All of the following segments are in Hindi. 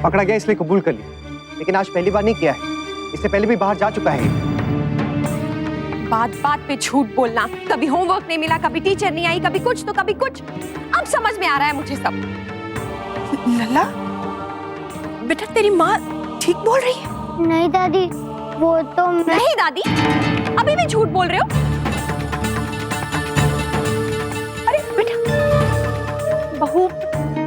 पकड़ा गया इसलिए कबूल कर लिया, लेकिन आज पहली बार नहीं किया है, इससे पहले भी बाहर जा चुका है। बात बात पे झूठ बोलना, कभी होमवर्क नहीं मिला, कभी टीचर नहीं आई, कभी कुछ तो कभी कुछ। अब समझ में आ रहा है मुझे सब। लल्ला, बेटा तेरी माँ ठीक बोल रही है? नहीं दादी, वो तो नहीं दादी, अभी भी झूठ बोल रहे हो। अरे बेटा, बहू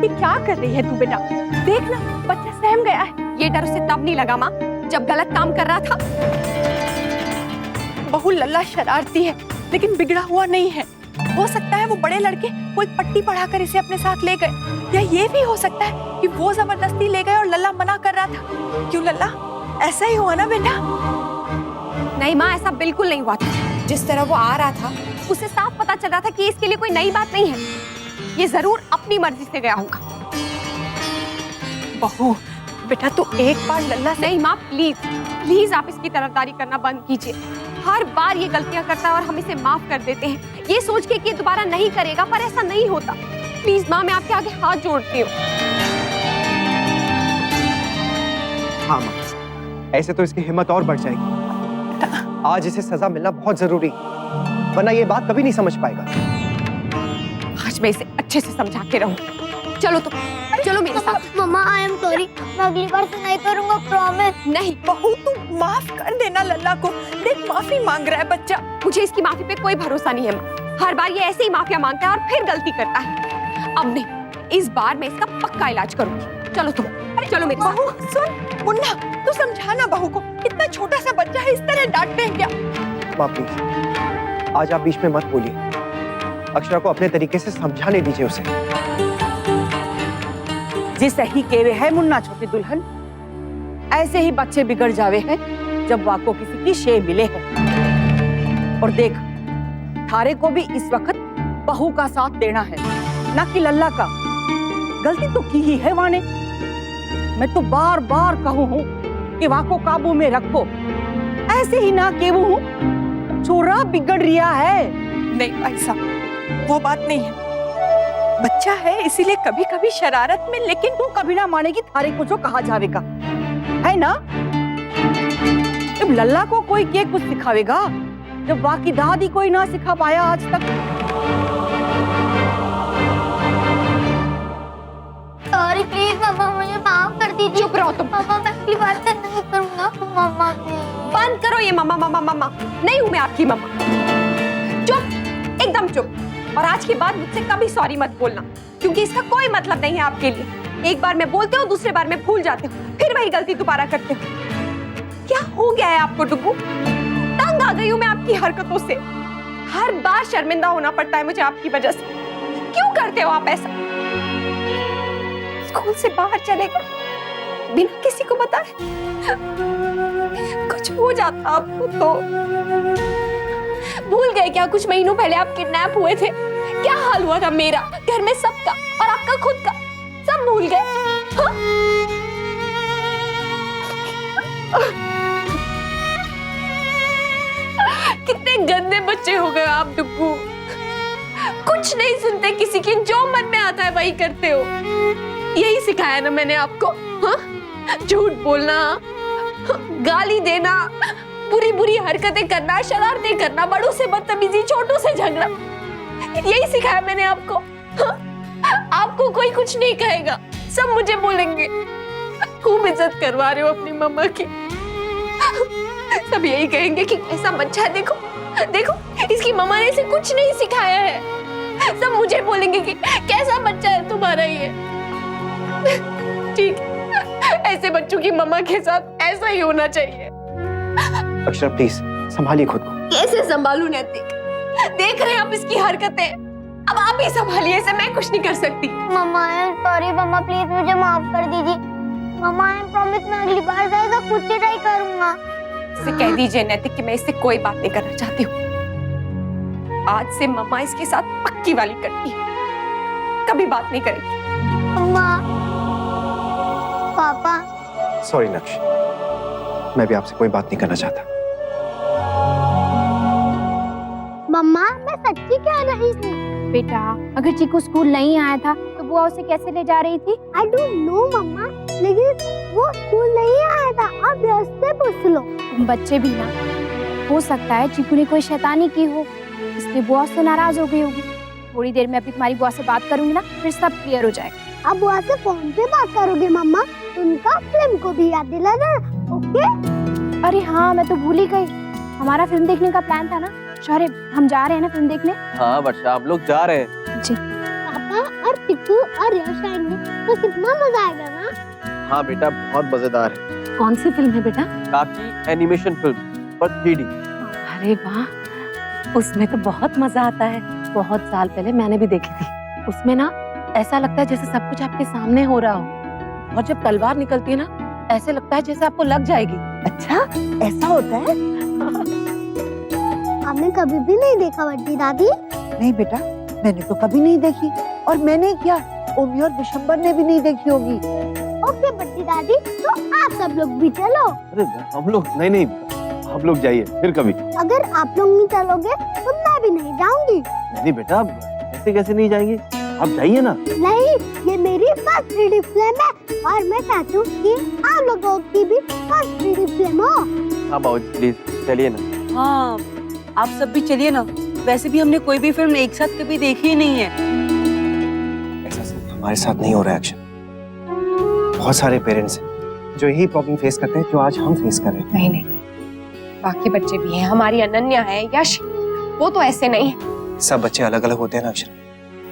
ये क्या कर रही है तू? बेटा देख ना, बच्चा सहम गया है। ये डर उसे तब नहीं लगा माँ, जब गलत काम कर रहा था। बहू, लल्ला शरारती है लेकिन बिगड़ा हुआ नहीं है। हो सकता है वो बड़े लड़के कोई पट्टी पढ़ाकर इसे अपने साथ ले गए, या ये भी हो सकता है कि वो जबरदस्ती ले गए और लल्ला मना कर रहा था। क्यों लल्ला, ऐसा ही हुआ ना बेटा? नहीं माँ, ऐसा बिल्कुल नहीं हुआ था। जिस तरह वो आ रहा था उसे साफ पता चल रहा था कि इसके लिए कोई नई बात नहीं है। ये जरूर अपनी मर्जी से गया होगा। बहू बेटा, तू एक बार लल्ला से... नहीं माँ, प्लीज प्लीज आप इसकी तरफदारी करना बंद कीजिए। हर बार ये गलतियां करता है और हम इसे माफ कर देते हैं, ये सोच के कि ये दोबारा नहीं करेगा, पर ऐसा नहीं होता। प्लीज माँ, मैं आपके आगे हाथ जोड़ती हूँ। हाँ माँ, ऐसे तो इसकी हिम्मत और बढ़ जाएगी। आज इसे सजा मिलना बहुत जरूरी, वरना ये बात कभी नहीं समझ पाएगा। आज मैं इसे अच्छे से समझा के रहूँ। चलो तो, चलो मेरे साथ। मम्मा आई एम सॉरी, मैं अगली बार से नहीं करूंगा, प्रॉमिस। नहीं बहू, तू माफ कर देना लल्ला को। देख, माफी मांग रहा है बच्चा। मुझे इसकी माफी पे कोई भरोसा नहीं है माँ। हर बार ये ऐसे ही माफिया मांगता है और फिर गलती करता है। अब नहीं, इस बार मैं इसका पक्का इलाज करूंगी। चलो तुम, चलो मेरे साथ। बहू सुन, मुन्ना तू समझाना बहू को, इतना छोटा सा बच्चा है, इस तरह डांटते हैं क्या? माँ प्लीज, आज आप बीच में मत बोलिए। अक्षरा को अपने तरीके से समझाने दीजिए उसे। जी सही कह रहे है मुन्ना छोटी दुल्हन, ऐसे ही बच्चे बिगड़ जावे हैं जब वाको किसी की शे मिले हैं। और देख, थारे को भी इस वक्त बहू का साथ देना है, ना कि लल्ला का। गलती तो की ही है वाने। मैं तो बार बार कहूँ हूँ कि वाको काबू में रखो, ऐसे ही ना केवू हूँ छोरा बिगड़ रिया है। नहीं भाई साहब, वो बात नहीं है। बच्चा है इसीलिए कभी कभी शरारत में, लेकिन तू कभी ना मानेगी थारे को जो कहा जावेगा, है ना? जब लल्ला को कोई के कुछ सिखावेगा जब बाकी दादी कोई ना सिखा पाया आज तक। सॉरी प्लीज मम्मा, मुझे माफ कर दीजिए। चुप रहो तुम। मम्मा, मैं अगली बार से नहीं करूंगा। मम्मा बंद करो ये मम्मा मम्मा मम्मा। नहीं हूं मैं आपकी मम्मा। चुप, एकदम चुप। और आज के बाद मुझसे कभी सॉरी मत बोलना, क्योंकि इसका कोई मतलब नहीं है आपके लिए। एक बार मैं बोलते हो, दूसरे बार मैं भूल जाते हो, फिर वही गलती दोबारा करते हो। क्या हो गया है आपको डुगू? तंग आ गई हूं मैं आपकी हरकतों से। हर बार शर्मिंदा होना पड़ता है मुझे आपकी वजह से। क्यों करते हो आप ऐसा? स्कूल से बाहर चले गए बिना किसी को बताए, कुछ हो जाता आपको तो। भूल गए क्या कुछ महीनों पहले आप किडनैप हुए थे? क्या हाल हुआ था मेरा, घर में सबका और आपका खुद का, सब भूल गए? हाँ? कितने गंदे बच्चे हो गए आप डुग्गू। कुछ नहीं सुनते किसी की, जो मन में आता है वही करते हो। यही सिखाया ना मैंने आपको? हाँ? झूठ बोलना, गाली देना, बुरी बुरी हरकतें करना, शरारतें करना, बड़ों से बदतमीजी, छोटों से झगड़ा, यही सिखाया मैंने आपको। हाँ? आपको कोई कुछ नहीं कहेगा, सब मुझे बोलेंगे। खूब इज्जत करवा रहे हो अपनी मम्मा की। सब यही कहेंगे कि कैसा बच्चा है, देखो देखो इसकी मम्मा ने इसे कुछ नहीं सिखाया है। सब मुझे बोलेंगे कि कैसा बच्चा है तुम्हारा ये। ठीक, ऐसे बच्चों की मम्मा के साथ ऐसा ही होना चाहिए। अक्षरा प्लीज संभालिए खुद को। कैसे संभालूं नैतिक? देख रहे हैं आप इसकी हरकतें, अब आप ही संभालिए इसे, मैं कुछ नहीं कर सकती। मम्मा आई एम सॉरी, मम्मा प्लीज मुझे माफ कर दीजिए। मम्मा आई एम प्रॉमिस, मैं अगली बार ज्यादा खुद से ट्राई करूंगा। इसे कह दीजिए नैतिक कि मैं इससे कोई बात नहीं करना चाहती हूँ। आज से मम्मा इसके साथ पक्की वाली करती है, कभी बात नहीं करेगी। मम्मा, पापा। सॉरी नक्श, मैं भी आपसे कोई बात नहीं करना चाहता। मम्मा मैं सच्ची कह रही थी। बेटा, अगर चीकू स्कूल नहीं आया था तो बुआ उसे कैसे ले जा रही थी? आई डोंट नो मम्मा, लेकिन वो स्कूल नहीं आया था, आप यश से पूछ लो। तुम बच्चे भी ना, हो सकता है चीकू ने कोई शैतानी की हो, इसलिए बुआ से नाराज हो गई होगी। थोड़ी देर में अभी तुम्हारी बुआ से बात करूंगी ना, फिर सब क्लियर हो जाएगा। आप बुआ से फोन पे बात करोगे मम्मा? उनका फिल्म को भी याद दिला देना, ओके? अरे हाँ, मैं तो भूल ही गई, हमारा फिल्म देखने का प्लान था ना। शौर्य, हम जा रहे हैं ना फिल्म देखने? हाँ वर्षा, हम लोग जा रहे हैं। जी। पापा और पिकू और यश आएंगे तो कितना मजा आएगा ना। हाँ बेटा, बहुत मजेदार है। कौन सी फिल्म है बेटा? काकी एनिमेशन फिल्म पर 3D। अरे वाह, उसमें तो बहुत मजा आता है। बहुत साल पहले मैंने भी देखी थी। उसमें ना ऐसा लगता है जैसे सब कुछ आपके सामने हो रहा हो, और जब तलवार निकलती है ना, ऐसे लगता है जैसे आपको लग जाएगी। अच्छा, ऐसा होता है? आपने कभी भी नहीं देखा बड्डी दादी? नहीं बेटा, मैंने तो कभी नहीं देखी, और मैंने क्या, ओमी और विशंबर ने भी नहीं देखी होगी। ओके बड्डी दादी, तो आप सब लोग भी चलो। अरे हम लोग नहीं, आप लोग जाइए, फिर कभी। अगर आप लोग नहीं चलोगे तो मैं भी नहीं जाऊंगी। नहीं बेटा, ऐसे कैसे नहीं जाएंगे, आप जाइए ना। नहीं, ये मेरी फर्स्ट 3D फिल्म है और मैं चाहती हूँ कि आप लोगों की भी फर्स्ट 3D फिल्म हो। हाँ बाबूजी प्लीज चलिए ना। हाँ, आप सब भी चलिए ना। वैसे भी हमने कोई भी फिल्म एक साथ कभी देखी ही नहीं है। ऐसा सिर्फ हमारे साथ नहीं हो रहा है अक्षर, बहुत सारे पेरेंट्स हैं जो यही प्रॉब्लम फेस करते हैं जो आज हम फेस कर रहे हैं। नहीं नहीं, बाकी बच्चे भी हैं, हमारी अनन्या है, यश, वो तो ऐसे नहीं है। सब बच्चे अलग अलग होते हैं ना अक्षर,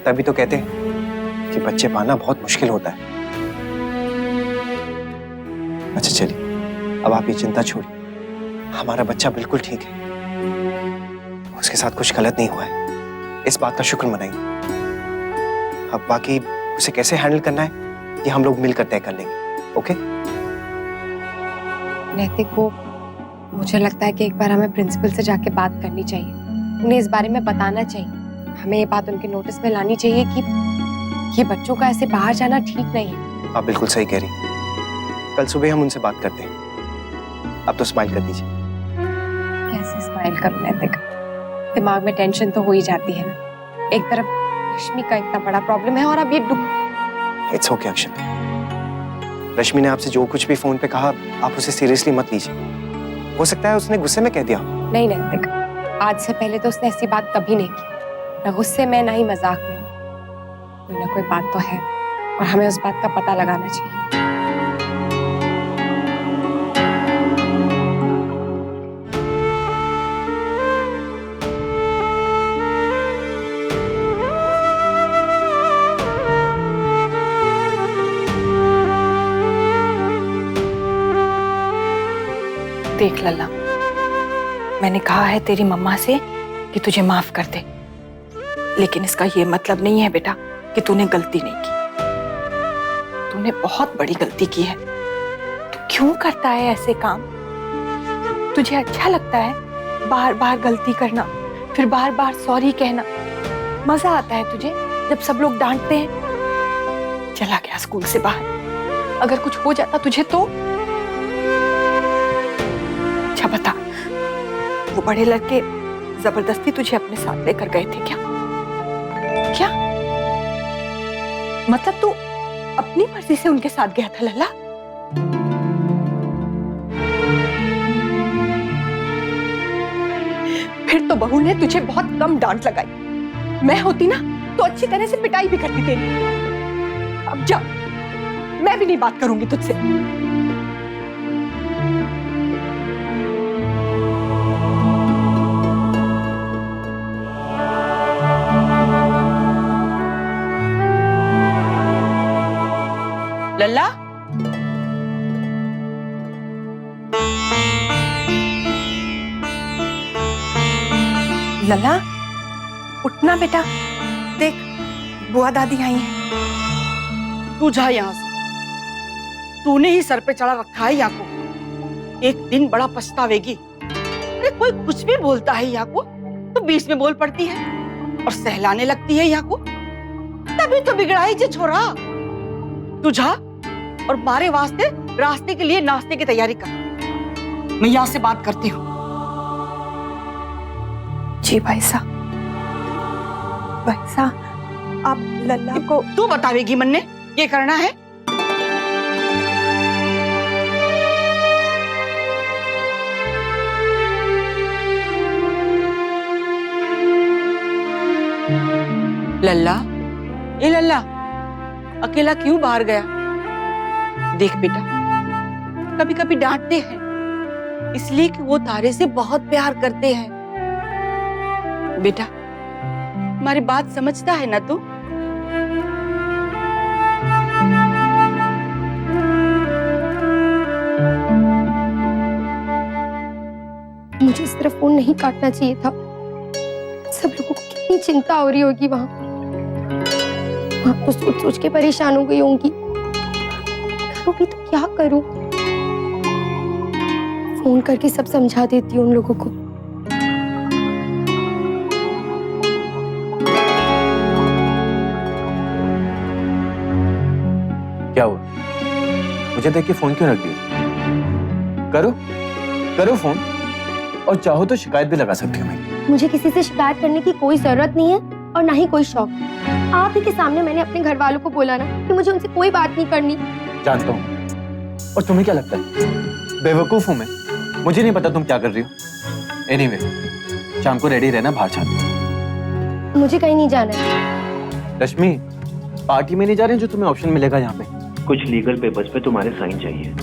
तभी तो कहते हैं कि बच्चे पाना बहुत मुश्किल होता है। अच्छा चलिए, अब आप ये चिंता छोड़िए, हमारा बच्चा बिल्कुल ठीक है, उसके साथ कुछ गलत नहीं हुआ है, इस बात का शुक्र मनाइए। अब बाकी उसे कैसे हैंडल करना है ये हम लोग मिलकर तय कर लेंगे, ओके? नैतिक को मुझे लगता है कि एक बार हमें प्रिंसिपल से जाके बात करनी चाहिए, उन्हें इस बारे में बताना चाहिए। हमें ये बात उनके नोटिस में लानी चाहिए कि ये बच्चों का ऐसे बाहर जाना ठीक नहीं है। आप बिल्कुल सही कह रही, कल सुबह हम उनसे बात करते हैं। अब तो स्माइल कर दीजिए। कैसे स्माइल करूं नैतिक, दिमाग में टेंशन तो हो ही जाती है ना। एक तरफ रश्मि का इतना बड़ा प्रॉब्लम है और अब ये इट्स ओके अक्षर, रश्मि ने आपसे जो कुछ भी फोन पे कहा आप उसे सीरियसली मत लीजिए, हो सकता है उसने गुस्से में कह दिया। नहीं नैतिक, आज से पहले तो उसने ऐसी बात कभी नहीं की, ना गुस्से में ना ही मजाक में। कोई ना कोई बात तो है और हमें उस बात का पता लगाना चाहिए। देख लल्ला, मैंने कहा है तेरी मम्मा से कि तुझे माफ कर दे, लेकिन इसका ये मतलब नहीं है बेटा कि तूने गलती नहीं की। तूने बहुत बड़ी गलती की है। तू क्यों करता है ऐसे काम? तुझे अच्छा लगता है बार बार गलती करना, फिर बार बार सॉरी कहना? मजा आता है तुझे जब सब लोग डांटते हैं? चला गया स्कूल से बाहर, अगर कुछ हो जाता तुझे तो? अच्छा बता, वो बड़े लड़के जबरदस्ती तुझे अपने साथ लेकर गए थे क्या? क्या मतलब तू अपनी मर्जी से उनके साथ गया था लल्ला? फिर तो बहू ने तुझे बहुत कम डांट लगाई। मैं होती ना तो अच्छी तरह से पिटाई भी करती तेरी। अब जा, मैं भी नहीं बात करूंगी तुझसे। लल्ला, लल्ला उठना बेटा, देख बुआ दादी आई हैं। तू जा यहाँ से, तूने ही सर पे चढ़ा रखा है यहाँ को, एक दिन बड़ा पछतावेगी। अरे कोई कुछ भी बोलता है यहाँ को तो बीच में बोल पड़ती है और सहलाने लगती है यहाँ को, तभी तो बिगड़ा ही जे छोरा। तू जा और मारे वास्ते रास्ते के लिए नाश्ते की तैयारी कर, मैं यहाँ से बात करती हूँ। जी भाई साहब, आप लल्ला को तू बतावेगी मन ने ये करना है? लल्ला, ए लल्ला, अकेला क्यों बाहर गया? देख बेटा, कभी कभी डांटते हैं इसलिए कि वो तारे से बहुत प्यार करते हैं। बेटा, हमारी बात समझता है ना तू? मुझे इस तरह फोन नहीं काटना चाहिए था। सब लोगों को कितनी चिंता हो रही होगी वहां तो सोच सोच के परेशान हो गई होंगी। करूँगी तो क्या करूं? फोन करके सब समझा देती हूँ उन लोगों को। क्या हुआ? मुझे देख के फोन क्यों रख दिया? करो करो फोन, और चाहो तो शिकायत भी लगा सकती हो मैं। मुझे किसी से शिकायत करने की कोई जरूरत नहीं है और ना ही कोई शौक। आप ही के सामने मैंने अपने घर वालों को बोला ना कि मुझे उनसे कोई बात नहीं करनी। जानता हूँ, और तुम्हें क्या लगता है बेवकूफ हूं मैं? मुझे नहीं पता तुम क्या कर रही हो। एनीवे, शाम को रेडी रहना, बाहर जाना। मुझे कहीं नहीं जाना है। रश्मि, पार्टी में नहीं जा रहे जो तुम्हें ऑप्शन मिलेगा यहाँ पे। कुछ लीगल पेपर्स पे तुम्हारे साइन चाहिए।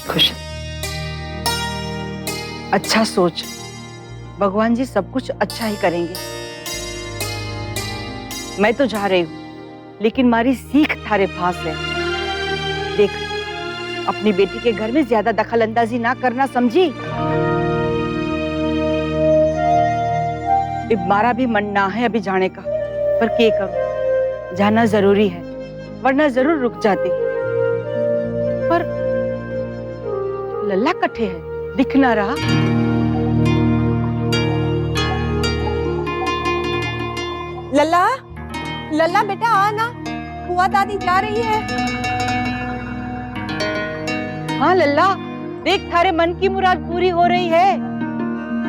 खुश, अच्छा सोच, भगवान जी सब कुछ अच्छा ही करेंगे। मैं तो जा रही हूँ, लेकिन मारी सीख थारे पास है। देख, अपनी बेटी के घर में ज्यादा दखल अंदाजी ना करना, समझी? मारा भी मन ना है अभी जाने का, पर क्या करूं? जाना जरूरी है, वरना जरूर रुक जाती। पर लल्ला कट्ठे है, दिख ना रहा। लल्ला, लल्ला बेटा आना, बुआ दादी जा रही है। हाँ लल्ला, देख थारे मन की मुराद पूरी हो रही है।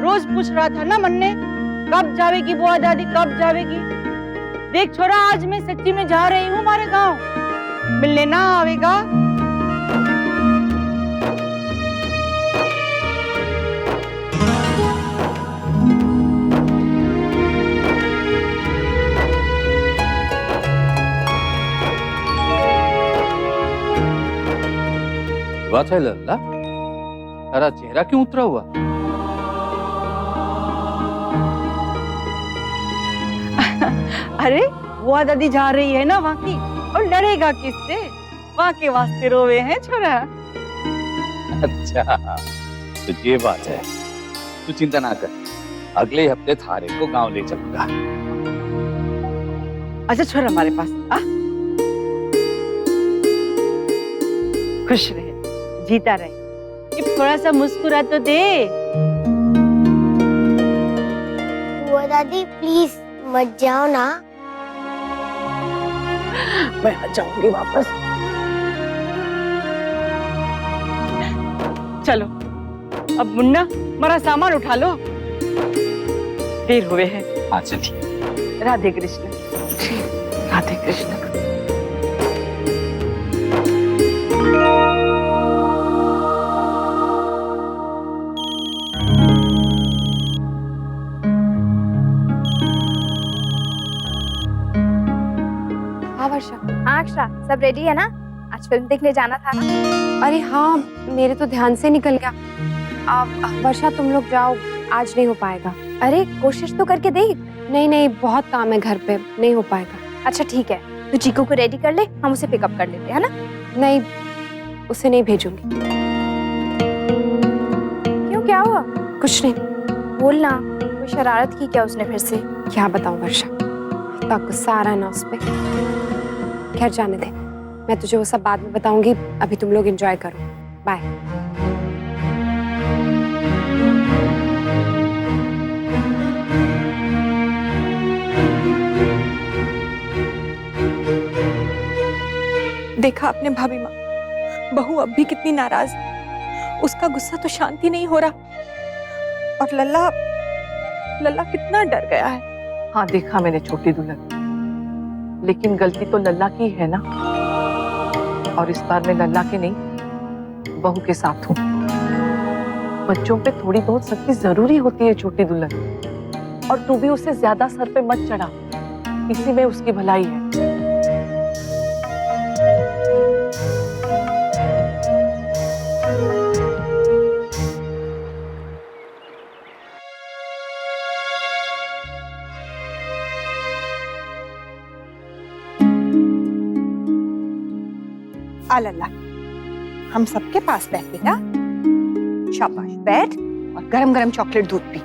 रोज पूछ रहा था ना मन ने, कब जावेगी बुआ दादी, कब जावेगी? देख छोरा, आज मैं सच्ची में जा रही हूँ हमारे गांव। मिलने ना आवेगा? बात है लल्ला, तेरा चेहरा क्यों उतरा हुआ? अरे बुआ दादी जा रही है ना वहाँ की, और लड़ेगा किससे? वहाँ के वास्ते रोवे हैं छोरा। अच्छा, तो ये बात है। तू चिंता ना कर, अगले हफ्ते थारे को गांव ले चलूंगा। अच्छा छोरा, हमारे पास आ। खुश रहे, जीता रहे। ये थोड़ा सा मुस्कुरा तो दे। बुआ दादी प्लीज मत जाओ ना। मैं आ जाऊंगी वापस। चलो अब मुन्ना, हमारा सामान उठा लो, देर हुए हैं। हाँ चलिए। राधे कृष्ण, राधे कृष्ण। अक्षरा, सब रेडी है ना? आज फिल्म देखने जाना था ना? अरे हाँ, मेरे तो ध्यान से निकल गया। अब वर्षा तुम लोग जाओ, आज नहीं हो पाएगा। अरे कोशिश तो करके देख। नहीं नहीं, बहुत काम है घर पे, नहीं हो पाएगा। अच्छा ठीक है, तू चीकू को रेडी कर ले, हम उसे पिकअप कर लेते हैं ना? नहीं, उसे नहीं भेजूंगी। क्यों, क्या हुआ? कुछ नहीं। बोलना, कोई शरारत की क्या उसने फिर से? क्या बताऊं वर्षा, इतना गुस्सा आ रहा है ना उस पे। खैर जाने दे, मैं तुझे वो सब बाद में बताऊंगी। अभी तुम लोग एंजॉय करो, बाय। देखा आपने भाभी माँ, बहू अब भी कितनी नाराज है। उसका गुस्सा तो शांति नहीं हो रहा। और लल्ला, लल्ला कितना डर गया है। हाँ देखा मैंने छोटी दुल्हन, लेकिन गलती तो लल्ला की है ना। और इस बार मैं लल्ला के नहीं, बहू के साथ हूँ। बच्चों पे थोड़ी बहुत सख्ती जरूरी होती है छोटी दुल्हन, और तू भी उसे ज्यादा सर पे मत चढ़ा, इसी में उसकी भलाई है। आ लल्ला, हम सबके पास बैठ बेटा। शाबाश, बैठ और गरम गरम चॉकलेट दूध पी।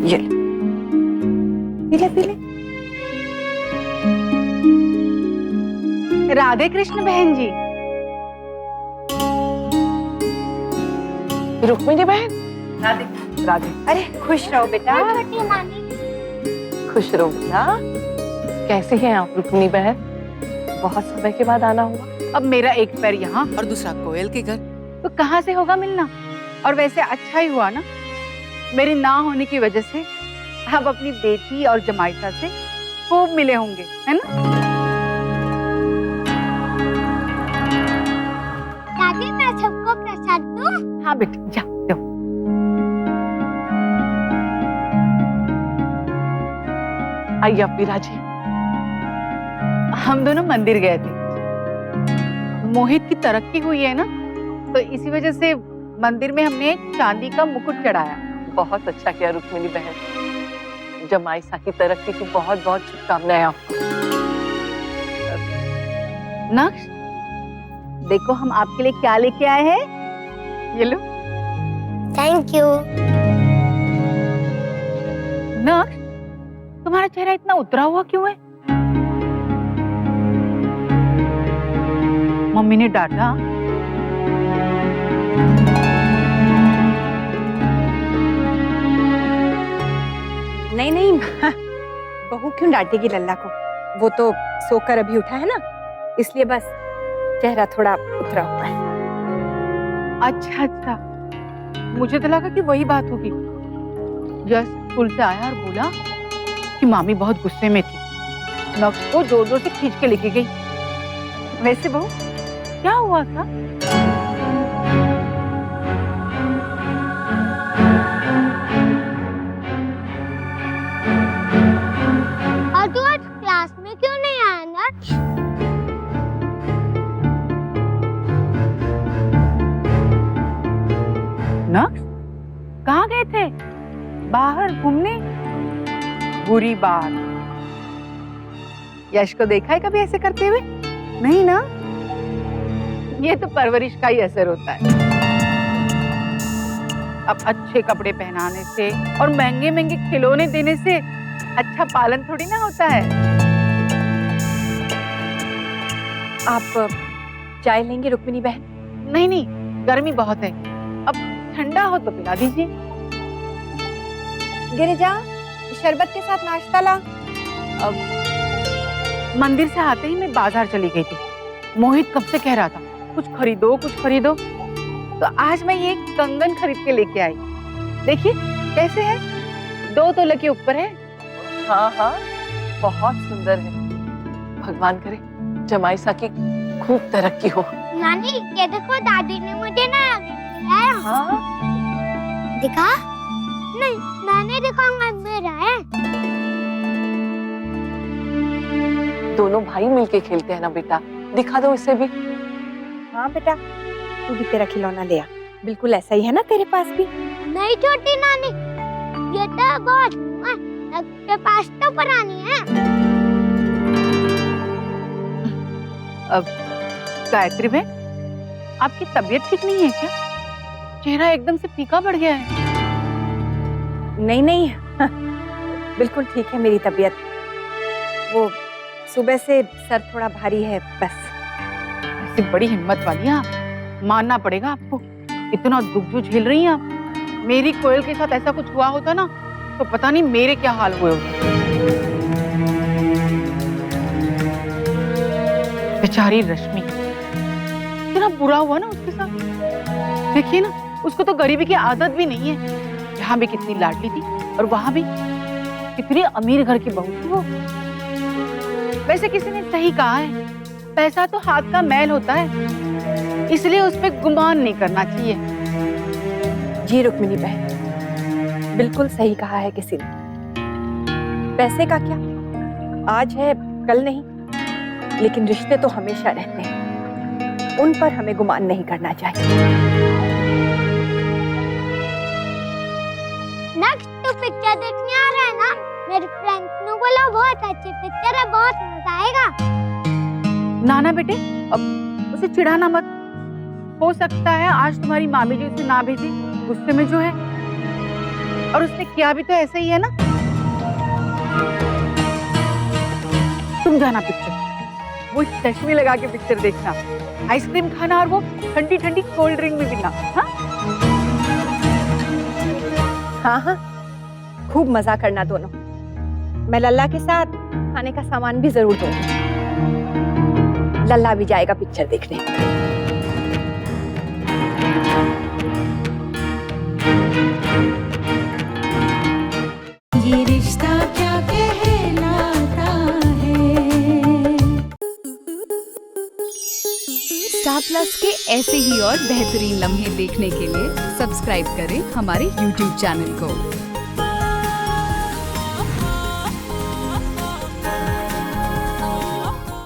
ये ले, पी ले पी ले। राधे कृष्ण बहन जी। रुक्मिणी बहन। राधे राधे। अरे खुश रहो बेटा। छोटी नानी। खुश रहो बेटा। कैसी हैं आप रुक्मिणी बहन? बहुत समय के बाद आना हुआ। अब मेरा एक पैर यहाँ और दूसरा कोयल के घर, तो कहाँ से होगा मिलना? और वैसे अच्छा ही हुआ ना, मेरी ना होने की वजह से अब अपनी बेटी और जमाईसा से खूब मिले होंगे, है ना? दादी मैं सबको प्रसाद दूं? हाँ बेटा, जा दो। आइए आप विराजिए। हम दोनों मंदिर गए थे। मोहित की तरक्की हुई है ना, तो इसी वजह से मंदिर में हमने चांदी का मुकुट चढ़ाया। बहुत अच्छा किया रुक्मिणी बहन। जमाईसा की तरक्की की बहुत बहुत शुभकामनाएं आपको। नक्श, देखो हम आपके लिए क्या लेके आए हैं। ये लो। Thank you. नक्श, तुम्हारा चेहरा इतना उतरा हुआ क्यों है? मम्मी ने डांटा? नहीं नहीं, बहू क्यों डांटेगी लल्ला को? वो तो सोकर अभी उठा है ना, इसलिए बस चेहरा थोड़ा उतरा हुआ है। अच्छा अच्छा, मुझे तो लगा कि वही बात होगी। जस्ट स्कूल से आया और बोला कि मामी बहुत गुस्से में थी, नक्श को जोर जोर से खींच के लेके गई। वैसे बहू क्या हुआ था? और तू आज क्लास में क्यों नहीं आया नक्श? नक्श, कहाँ गए थे? बाहर घूमने? बुरी बात। यश को देखा है कभी ऐसे करते हुए? नहीं ना? ये तो परवरिश का ही असर होता है। अब अच्छे कपड़े पहनाने से और महंगे महंगे खिलौने देने से अच्छा पालन थोड़ी ना होता है। आप चाय लेंगे रुक्मिणी बहन? नहीं नहीं, गर्मी बहुत है, अब ठंडा हो तो पिला दीजिए। गिरिजा, शरबत के साथ नाश्ता ला। अब मंदिर से आते ही मैं बाजार चली गई थी। मोहित कब से कह रहा था कुछ खरीदो कुछ खरीदो, तो आज मैं ये कंगन खरीद के लेके आई। देखिए कैसे है, 2 तोले के ऊपर है। हाँ हाँ, बहुत सुंदर है। भगवान करे जमाईसा की खूब तरक्की हो। नानी ये देखो, दादी ने मुझे नया गिफ्ट दिलाया। हाँ? दिखा? नहीं, मैंने दिखाऊंगा, मेरा है। दोनों भाई मिलके खेलते हैं ना बेटा, दिखा दो इसे भी। हाँ बेटा, तू भी तेरा खिलौना ले आ। बिल्कुल ऐसा ही है ना तेरे पास भी? नहीं छोटी नानी, ये तो बहुत के पास तो पुरानी है। अब गायत्री बहन, आपकी तबीयत ठीक नहीं है क्या? चेहरा एकदम से फीका पड़ गया है। नहीं नहीं, बिल्कुल ठीक है मेरी तबीयत। वो सुबह से सर थोड़ा भारी है बस। ऐसी बड़ी हिम्मत वाली हैं आप, मानना पड़ेगा आपको। इतना दुख जो झेल रही हैं आप। मेरी कोयल के साथ ऐसा कुछ हुआ होता ना, तो पता नहीं मेरे क्या हाल हुए होते। बेचारी रश्मि, इतना बुरा हुआ ना उसके साथ। देखिए ना, उसको तो गरीबी की आदत भी नहीं है। यहाँ भी कितनी लाडली थी और वहां भी कितनी अमीर घर की बहू थी वो। वैसे किसी ने सही कहा है, पैसा तो हाथ का मैल होता है, इसलिए उस पर गुमान नहीं करना चाहिए। जी रुक्मिणी बहन, बिल्कुल सही कहा है किसी ने। पैसे का क्या, आज है कल नहीं, लेकिन रिश्ते तो हमेशा रहते हैं, उन पर हमें गुमान नहीं करना चाहिए। नेक्स्ट तो पिक्चर देखने आ रहा है ना, मेरे फ्रेंड्स ने बोला बहुत अच्छी पिक्चर है, बहुत मजा आएगा। नाना बेटे, अब उसे चिढ़ाना मत। हो सकता है आज तुम्हारी मामी जी उसे ना भेजे, गुस्से में जो है, और उसने किया भी तो ऐसा ही है ना। तुम जाना पिक्चर, वो चश्मे लगा के पिक्चर देखना, आइसक्रीम खाना और वो ठंडी ठंडी कोल्ड ड्रिंक भी पीना। हाँ हाँ हाँ, खूब मजा करना दोनों। मैं लल्ला के साथ खाने का सामान भी जरूर दूंगी। लल्ला भी जाएगा पिक्चर देखने। ये रिश्ता क्या कहलाता है। स्टार प्लस के ऐसे ही और बेहतरीन लम्हे देखने के लिए सब्सक्राइब करें हमारे YouTube चैनल को।